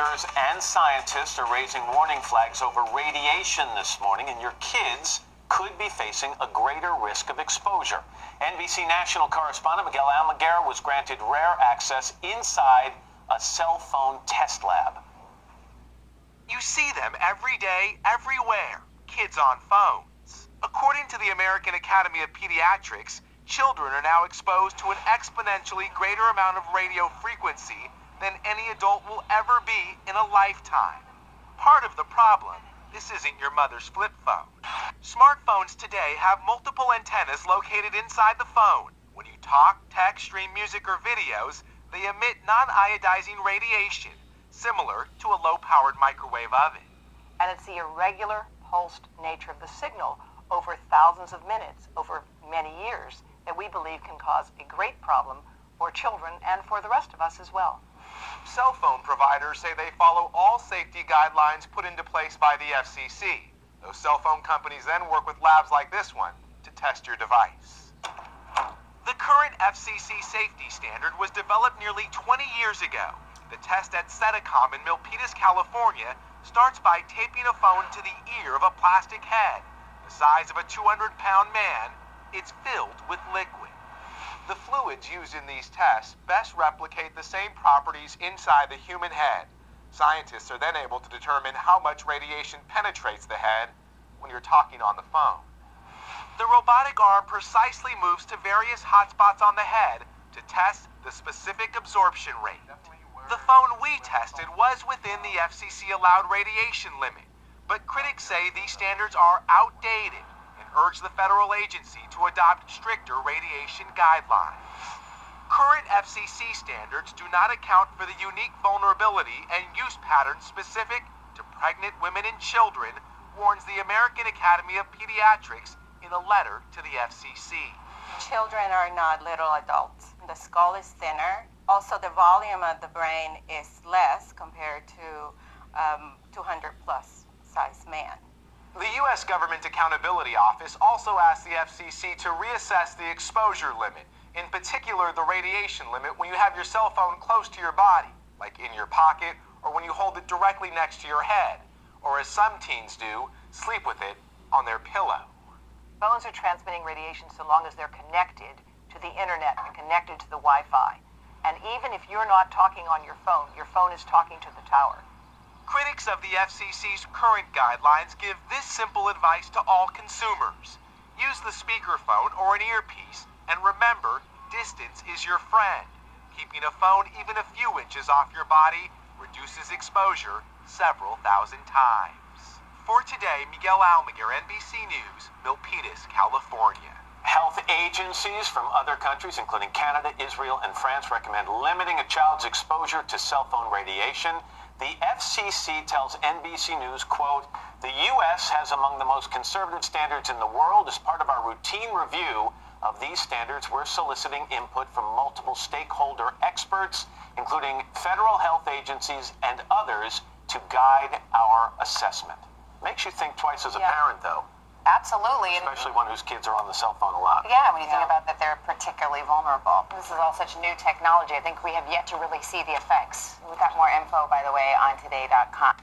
lawmakers and scientists are raising warning flags over radiation this morning, and your kids could be facing a greater risk of exposure. NBC national correspondent Miguel Almaguer was granted rare access inside a cell phone test lab. You see them every day, everywhere. Kids on phones. According to the American Academy of Pediatrics, children are now exposed to an exponentially greater amount of radio frequency than any adult will ever be in a lifetime. Part of the problem, this isn't your mother's flip phone. Smartphones today have multiple antennas located inside the phone. When you talk, text, stream music, or videos, they emit non-iodizing radiation, similar to a low-powered microwave oven. And it's the irregular, pulsed nature of the signal over thousands of minutes, over many years, that we believe can cause a great problem for children and for the rest of us as well. Cell phone providers say they follow all safety guidelines put into place by the FCC. Those cell phone companies then work with labs like this one to test your device. The current FCC safety standard was developed nearly 20 years ago. The test at Sedicom in Milpitas, California, starts by taping a phone to the ear of a plastic head. The size of a 200-pound man, it's filled with liquid. The fluids used in these tests best replicate the same properties inside the human head. Scientists are then able to determine how much radiation penetrates the head when you're talking on the phone. The robotic arm precisely moves to various hotspots on the head to test the specific absorption rate. The phone we tested was within the FCC-allowed radiation limit, but critics say these standards are outdated and urge the federal agency to adopt stricter radiation guidelines. Current FCC standards do not account for the unique vulnerability and use patterns specific to pregnant women and children, warns the American Academy of Pediatrics in a letter to the FCC. Children are not little adults. The skull is thinner. Also, the volume of the brain is less compared to 200-plus size man. The U.S. Government Accountability Office also asked the FCC to reassess the exposure limit, in particular the radiation limit when you have your cell phone close to your body, like in your pocket, or when you hold it directly next to your head, or as some teens do, sleep with it on their pillow. Phones are transmitting radiation so long as they're connected to the internet and connected to the Wi-Fi. And even if you're not talking on your phone is talking to the tower. Critics of the FCC's current guidelines give this simple advice to all consumers. Use the speakerphone or an earpiece, and remember, distance is your friend. Keeping a phone even a few inches off your body reduces exposure several thousand times. For today, Miguel Almaguer, NBC News, Milpitas, California. Health agencies from other countries, including Canada, Israel, and France, recommend limiting a child's exposure to cell phone radiation. The FCC tells NBC News, quote, "The U.S. has among the most conservative standards in the world. As part of our routine review of these standards, we're soliciting input from multiple stakeholder experts, including federal health agencies and others, to guide our assessment." Makes you think twice as a parent, though. Absolutely. Especially one whose kids are on the cell phone a lot. Yeah, when you think about that, they're particularly vulnerable. This is all such new technology. I think we have yet to really see the effects. We've got more info, by the way, on today.com.